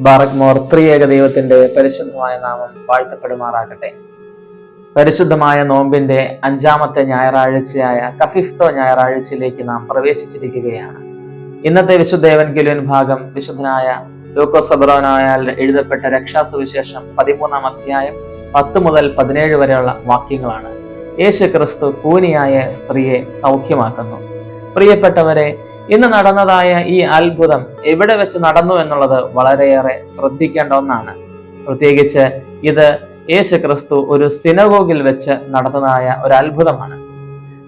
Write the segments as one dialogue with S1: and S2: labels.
S1: ബാറക്മോർ ത്രിയേക ദൈവത്തിന്റെ പരിശുദ്ധമായ നാമം വാഴ്ത്തപ്പെടുമാറാകട്ടെ. പരിശുദ്ധമായ നോമ്പിന്റെ 5-ാമത്തെ ഞായറാഴ്ചയായ കഫിഫ്തോ ഞായറാഴ്ചയിലേക്ക് നാം പ്രവേശിച്ചിരിക്കുകയാണ്. ഇന്നത്തെ വിശുദ്ധ എവൻഗേലിയൻ ഭാഗം വിശുദ്ധനായ ലൂക്കോസ് സബറോനായാൽ എഴുതപ്പെട്ട രക്ഷാസുവിശേഷം 13-ാം അധ്യായം 10 മുതൽ 17 വരെയുള്ള വാക്യങ്ങളാണ്. യേശു ക്രിസ്തു കൂനിയായ സ്ത്രീയെ സൗഖ്യമാക്കുന്നു. പ്രിയപ്പെട്ടവരെ, ഇന്ന് നടന്നതായ ഈ അത്ഭുതം എവിടെ വെച്ച് നടന്നു എന്നുള്ളത് വളരെയേറെ ശ്രദ്ധിക്കേണ്ട ഒന്നാണ്. പ്രത്യേകിച്ച് ഇത് യേശു ക്രിസ്തു ഒരു സിനഗോഗിൽ വെച്ച് നടന്നതായ ഒരു അത്ഭുതമാണ്.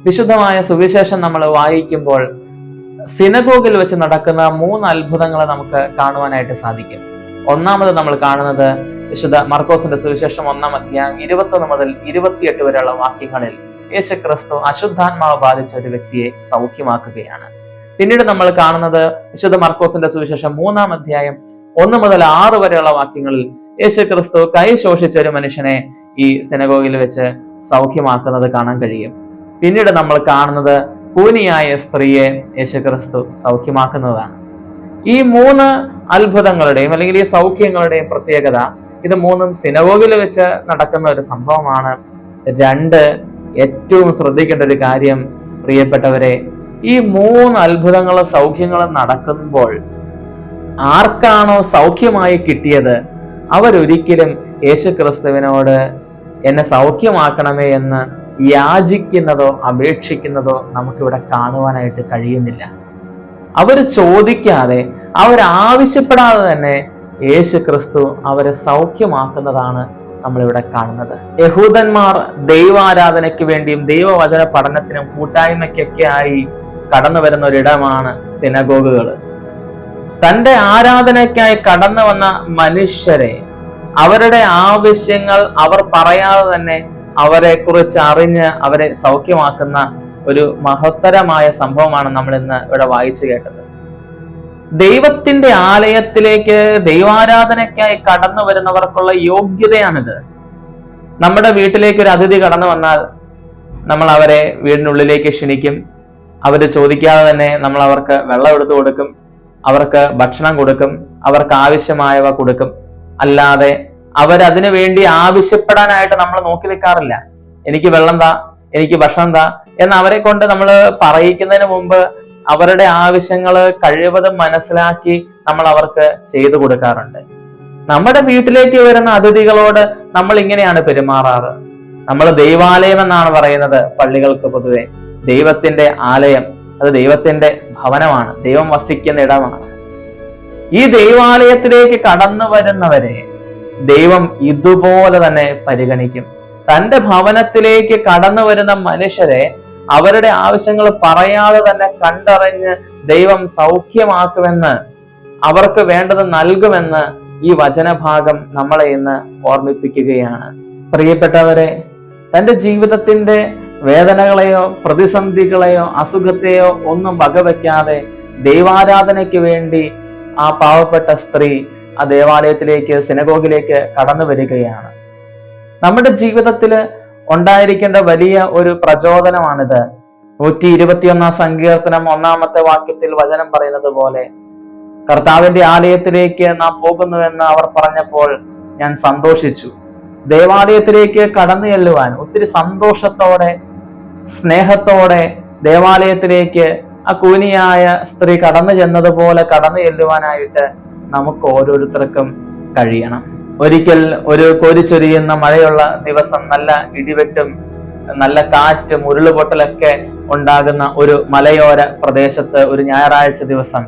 S1: വിശുദ്ധമായ സുവിശേഷം നമ്മൾ വായിക്കുമ്പോൾ സിനഗോഗിൽ വെച്ച് നടക്കുന്ന 3 അത്ഭുതങ്ങൾ നമുക്ക് കാണുവാനായിട്ട് സാധിക്കും. ഒന്നാമത് നമ്മൾ കാണുന്നത് വിശുദ്ധ മർക്കോസിന്റെ സുവിശേഷം 1-ാം അധ്യായം 21 മുതൽ 28 വരെയുള്ള വാക്യങ്ങളിൽ യേശു ക്രിസ്തു അശുദ്ധാത്മാവ് ബാധിച്ച ഒരു വ്യക്തിയെ സൗഖ്യമാക്കുകയാണ്. പിന്നീട് നമ്മൾ കാണുന്നത് വിശുദ്ധ മർക്കോസിന്റെ സുവിശേഷം 3-ാം അധ്യായം 1 മുതൽ 6 വരെയുള്ള വാക്യങ്ങളിൽ യേശു ക്രിസ്തു കൈ ശോഷിച്ച ഒരു മനുഷ്യനെ ഈ സിനഗോഗിൽ വെച്ച് സൗഖ്യമാക്കുന്നത് കാണാൻ കഴിയും. പിന്നീട് നമ്മൾ കാണുന്നത് കൂനിയായ സ്ത്രീയെ യേശു ക്രിസ്തു സൗഖ്യമാക്കുന്നതാണ്. ഈ 3 അത്ഭുതങ്ങളുടെയും അല്ലെങ്കിൽ ഈ സൗഖ്യങ്ങളുടെയും പ്രത്യേകത, ഇത് 3ഉം സിനഗോഗിൽ വെച്ച് നടക്കുന്ന ഒരു സംഭവമാണ്. 2, ഏറ്റവും ശ്രദ്ധിക്കേണ്ട ഒരു കാര്യം, പ്രിയപ്പെട്ടവരെ, ഈ 3 അത്ഭുതങ്ങളും സൗഖ്യങ്ങളും നടക്കുമ്പോൾ ആർക്കാണോ സൗഖ്യമായി കിട്ടിയത് അവരൊരിക്കലും യേശു ക്രിസ്തുവിനോട് എന്നെ സൗഖ്യമാക്കണമേ എന്ന് യാചിക്കുന്നതോ അപേക്ഷിക്കുന്നതോ നമുക്കിവിടെ കാണുവാനായിട്ട് കഴിയുന്നില്ല. അവർ ചോദിക്കാതെ, അവരാവശ്യപ്പെടാതെ തന്നെ യേശു ക്രിസ്തു അവരെ സൗഖ്യമാക്കുന്നതാണ് നമ്മളിവിടെ കാണുന്നത്. യഹൂദന്മാർ ദൈവാരാധനയ്ക്ക് വേണ്ടിയും ദൈവവചന പഠനത്തിനും കൂട്ടായ്മയ്ക്കൊക്കെ ആയി കടന്നു വരുന്ന ഒരിടമാണ് സിനഗോഗുകൾ. തന്റെ ആരാധനയ്ക്കായി കടന്നു വന്ന മനുഷ്യരെ, അവരുടെ ആവശ്യങ്ങൾ അവർ പറയാതെ തന്നെ അവരെ കുറിച്ച് അറിഞ്ഞ് അവരെ സൗഖ്യമാക്കുന്ന ഒരു മഹത്തരമായ സംഭവമാണ് നമ്മൾ ഇന്ന് ഇവിടെ വായിച്ചു കേട്ടത്. ദൈവത്തിന്റെ ആലയത്തിലേക്ക് ദൈവാരാധനയ്ക്കായി കടന്നു വരുന്നവർക്കുള്ള യോഗ്യതയാണിത്. നമ്മുടെ വീട്ടിലേക്ക് ഒരു അതിഥി കടന്നു വന്നാൽ നമ്മൾ അവരെ വീടിനുള്ളിലേക്ക് ക്ഷണിക്കും. അവര് ചോദിക്കാതെ തന്നെ നമ്മൾ അവർക്ക് വെള്ളം എടുത്തു കൊടുക്കും, അവർക്ക് ഭക്ഷണം കൊടുക്കും, അവർക്ക് ആവശ്യമായവ കൊടുക്കും. അല്ലാതെ അവരതിനു വേണ്ടി ആവശ്യപ്പെടാനായിട്ട് നമ്മൾ നോക്കി നിൽക്കാറില്ല. എനിക്ക് വെള്ളം താ, എനിക്ക് ഭക്ഷണം താ എന്ന് അവരെ കൊണ്ട് നമ്മൾ പറയിക്കുന്നതിന് മുമ്പ് അവരുടെ ആവശ്യങ്ങൾ കഴിവതും മനസ്സിലാക്കി നമ്മൾ അവർക്ക് ചെയ്തു കൊടുക്കാറുണ്ട്. നമ്മുടെ വീട്ടിലേക്ക് വരുന്ന അതിഥികളോട് നമ്മൾ ഇങ്ങനെയാണ് പെരുമാറാറ്. നമ്മൾ ദൈവാലയം എന്നാണ് പറയുന്നത് പള്ളികൾക്ക് പൊതുവെ. ദൈവത്തിന്റെ ആലയം, അത് ദൈവത്തിന്റെ ഭവനമാണ്, ദൈവം വസിക്കുന്ന ഇടമാണ്. ഈ ദൈവാലയത്തിലേക്ക് കടന്നു വരുന്നവരെ ദൈവം ഇതുപോലെ തന്നെ പരിഗണിക്കും. തന്റെ ഭവനത്തിലേക്ക് കടന്നു വരുന്ന മനുഷ്യരെ അവരുടെ ആവശ്യങ്ങൾ പറയാതെ തന്നെ കണ്ടറിഞ്ഞ് ദൈവം സൗഖ്യമാക്കുമെന്ന്, അവർക്ക് വേണ്ടത് നൽകുമെന്ന് ഈ വചനഭാഗം നമ്മളെ ഇന്ന് ഓർമ്മിപ്പിക്കുകയാണ്. പ്രിയപ്പെട്ടവരെ, തന്റെ ജീവിതത്തിന്റെ വേദനകളെയോ പ്രതിസന്ധികളെയോ അസുഖത്തെയോ ഒന്നും വകവയ്ക്കാതെ ദൈവാരാധനയ്ക്ക് വേണ്ടി ആ പാവപ്പെട്ട സ്ത്രീ ആ ദേവാലയത്തിലേക്ക്, സിനഗോഗിലേക്ക് കടന്നു വരികയാണ്. നമ്മുടെ ജീവിതത്തിൽ ഉണ്ടായിരിക്കേണ്ട വലിയ ഒരു പ്രചോദനമാണിത്. 121-ാം സങ്കീർത്തനം 1-ാമത്തെ വാക്യത്തിൽ വചനം പറയുന്നത് പോലെ, കർത്താവിന്റെ ആലയത്തിലേക്ക് നാം പോകുന്നുവെന്ന് അവർ പറഞ്ഞപ്പോൾ ഞാൻ സന്തോഷിച്ചു. ദേവാലയത്തിലേക്ക് കടന്നു ചെല്ലുവാൻ ഒത്തിരി സന്തോഷത്തോടെ സ്നേഹത്തോടെ ദേവാലയത്തിലേക്ക് ആ കൂനിയായ സ്ത്രീ കടന്നു ചെന്നതുപോലെ കടന്നു ചെല്ലുവാനായിട്ട് നമുക്ക് ഓരോരുത്തർക്കും കഴിയണം. ഒരിക്കൽ ഒരു കോരിച്ചൊരിയുന്ന മഴയുള്ള ദിവസം, നല്ല ഇടിവെട്ടും നല്ല കാറ്റും ഉരുളുപൊട്ടലൊക്കെ ഉണ്ടാകുന്ന ഒരു മലയോര പ്രദേശത്ത് ഒരു ഞായറാഴ്ച ദിവസം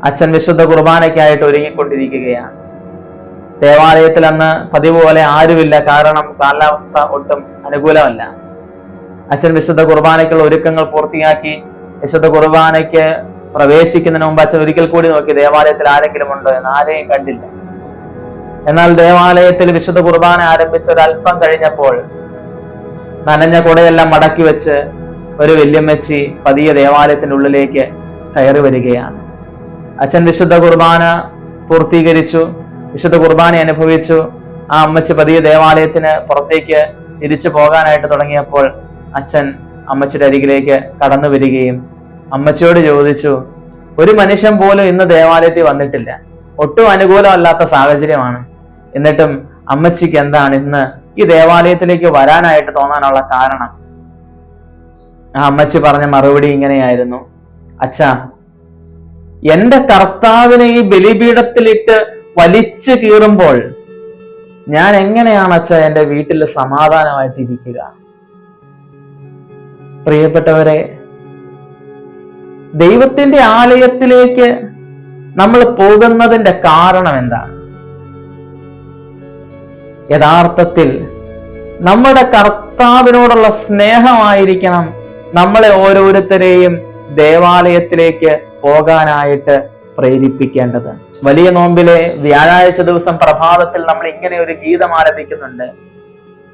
S1: അച്ഛൻ വിശുദ്ധ കുർബാനയ്ക്കായിട്ട് ഒരുങ്ങിക്കൊണ്ടിരിക്കുകയാണ്. ദേവാലയത്തിൽ അന്ന് പതിവ് പോലെ ആരുമില്ല, കാരണം കാലാവസ്ഥ ഒട്ടും അനുകൂലമല്ല. അച്ഛൻ വിശുദ്ധ കുർബാനയ്ക്കുള്ള ഒരുക്കങ്ങൾ പൂർത്തിയാക്കി വിശുദ്ധ കുർബാനയ്ക്ക് പ്രവേശിക്കുന്നതിന് മുമ്പ് അച്ഛൻ ഒരിക്കൽ കൂടി നോക്കി ദേവാലയത്തിൽ ആരെങ്കിലും ഉണ്ടോ എന്ന്. ആരെയും കണ്ടില്ല. എന്നാൽ ദേവാലയത്തിൽ വിശുദ്ധ കുർബാന ആരംഭിച്ച ഒരല്പം കഴിഞ്ഞപ്പോൾ നനഞ്ഞ കുടയെല്ലാം മടക്കി വെച്ച് ഒരു വല്യമ്മച്ചി പതിയെ ദേവാലയത്തിന്റെ ഉള്ളിലേക്ക് കയറി വരികയാണ്. അച്ഛൻ വിശുദ്ധ കുർബാന പൂർത്തീകരിച്ചു, വിശുദ്ധ കുർബാന അനുഭവിച്ചു. ആ അമ്മച്ചി പതിയെ ദേവാലയത്തിന് പുറത്തേക്ക് തിരിച്ചു പോകാനായിട്ട് തുടങ്ങിയപ്പോൾ അച്ഛൻ അമ്മച്ചിയുടെ അരികിലേക്ക് കടന്നു വരികയും അമ്മച്ചിയോട് ചോദിച്ചു, ഒരു മനുഷ്യൻ പോലും ഇന്ന് ദേവാലയത്തിൽ വന്നിട്ടില്ല, ഒട്ടും അനുകൂലമല്ലാത്ത സാഹചര്യമാണ്. എന്നിട്ടും അമ്മച്ചിക്ക് എന്താണ് ഇന്ന് ഈ ദേവാലയത്തിലേക്ക് വരാനായിട്ട് തോന്നാനുള്ള കാരണം? ആ അമ്മച്ചി പറഞ്ഞ മറുപടി ഇങ്ങനെയായിരുന്നു: അച്ഛാ, എന്റെ കർത്താവിനെ ഈ ബലിപീഠത്തിലിട്ട് വലിച്ചു കീറുമ്പോൾ ഞാൻ എങ്ങനെയാണ് അച്ഛാ എന്റെ വീട്ടിൽ സമാധാനമായിട്ട് ഇരിക്കുക? പ്രിയപ്പെട്ടവരെ, ദൈവത്തിന്റെ ആലയത്തിലേക്ക് നമ്മൾ പോകുന്നതിന്റെ കാരണം എന്താണ്? യഥാർത്ഥത്തിൽ നമ്മുടെ കർത്താവിനോടുള്ള സ്നേഹമായിരിക്കണം നമ്മളെ ഓരോരുത്തരെയും ദേവാലയത്തിലേക്ക് പോകാനായിട്ട് പ്രേരിപ്പിക്കേണ്ടത്. വലിയ നോമ്പിലെ വ്യാഴാഴ്ച ദിവസം പ്രഭാതത്തിൽ നമ്മൾ ഇങ്ങനെ ഒരു ഗീതം ആലപിക്കുന്നുണ്ട്: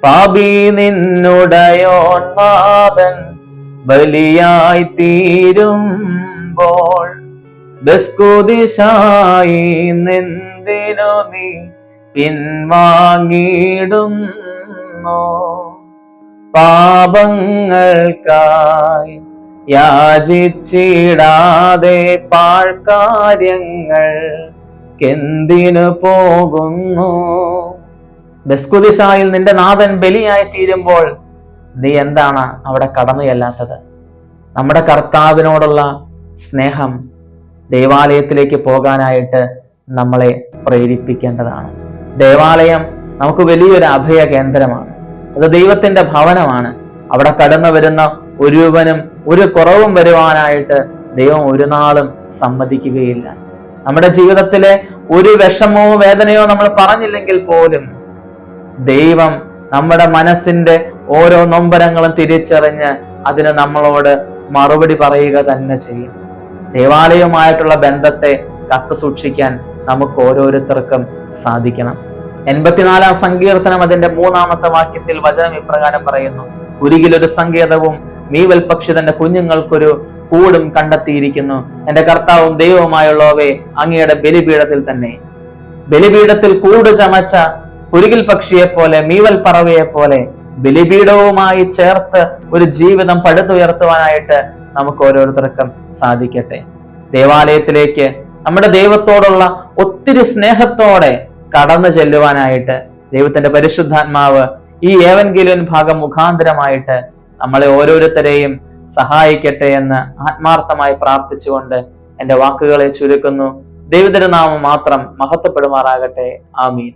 S1: പാപി നിന്നുടയോൻ നാഥൻ ബലിയായി തീരുമ്പോൾ ബസ്കുദിശായി നിന്തിനു നീ പിൻവാങ്ങിടുന്നു. പാപങ്ങൾക്കായി യാചിച്ചിടാതെ പാഴ്കാര്യങ്ങൾ എന്തിനു പോകുന്നു? ബസ്കുദിശായിൽ നിന്റെ നാഥൻ ബലിയായി തീരുമ്പോൾ നീ എന്താണ് അവിടെ കടന്നു ചെല്ലാത്തത്? നമ്മുടെ കർത്താവിനോടുള്ള സ്നേഹം ദേവാലയത്തിലേക്ക് പോകാനായിട്ട് നമ്മളെ പ്രേരിപ്പിക്കേണ്ടതാണ്. ദേവാലയം നമുക്ക് വലിയൊരു അഭയ കേന്ദ്രമാണ്. അത് ദൈവത്തിന്റെ ഭവനമാണ്. അവിടെ കടന്നു വരുന്ന ഒരുവനും ഒരു കുറവും വരുവാനായിട്ട് ദൈവം ഒരു നാളും സമ്മതിക്കുകയില്ല. നമ്മുടെ ജീവിതത്തിലെ ഒരു വിഷമോ വേദനയോ നമ്മൾ പറഞ്ഞില്ലെങ്കിൽ പോലും ദൈവം നമ്മുടെ മനസ്സിന്റെ ഓരോ നൊമ്പരങ്ങളും തിരിച്ചറിഞ്ഞ് അതിന് നമ്മളോട് മറുപടി പറയുക തന്നെ ചെയ്യും. ദേവാലയവുമായിട്ടുള്ള ബന്ധത്തെ കാത്തു സൂക്ഷിക്കാൻ നമുക്ക് ഓരോരുത്തർക്കും സാധിക്കണം. 84-ാം സങ്കീർത്തനം അതിന്റെ 3-ാമത്തെ വാക്യത്തിൽ വചനം ഇപ്രകാരം പറയുന്നു: കുരികിലൊരു സങ്കേതവും മീവൽ പക്ഷി തന്റെ കുഞ്ഞുങ്ങൾക്കൊരു കൂടും കണ്ടെത്തിയിരിക്കുന്നു. എന്റെ കർത്താവും ദൈവവുമായുള്ളവേ, അങ്ങയുടെ ബലിപീഠത്തിൽ തന്നെ. ബലിപീഠത്തിൽ കൂട് ചമച്ച കുരികിൽ പക്ഷിയെ പോലെ, മീവൽ പറവയെ പോലെ ബലിപീഠവുമായി ചേർത്ത് ഒരു ജീവിതം പടുത്തുയർത്തുവാനായിട്ട് നമുക്ക് ഓരോരുത്തർക്കും സാധിക്കട്ടെ. ദേവാലയത്തിലേക്ക് നമ്മുടെ ദൈവത്തോടുള്ള ഒത്തിരി സ്നേഹത്തോടെ കടന്നു ചെല്ലുവാനായിട്ട് ദൈവത്തിന്റെ പരിശുദ്ധാത്മാവ് ഈ ഏവൻഗേലിയൻ ഭാഗം മുഖാന്തരമായിട്ട് നമ്മളെ ഓരോരുത്തരെയും സഹായിക്കട്ടെ എന്ന് ആത്മാർത്ഥമായി പ്രാർത്ഥിച്ചുകൊണ്ട് എന്റെ വാക്കുകളെ ചുരുക്കുന്നു. ദൈവത്തിന്റെ നാമം മാത്രം മഹത്വപ്പെടുമാറാകട്ടെ. ആമീൻ.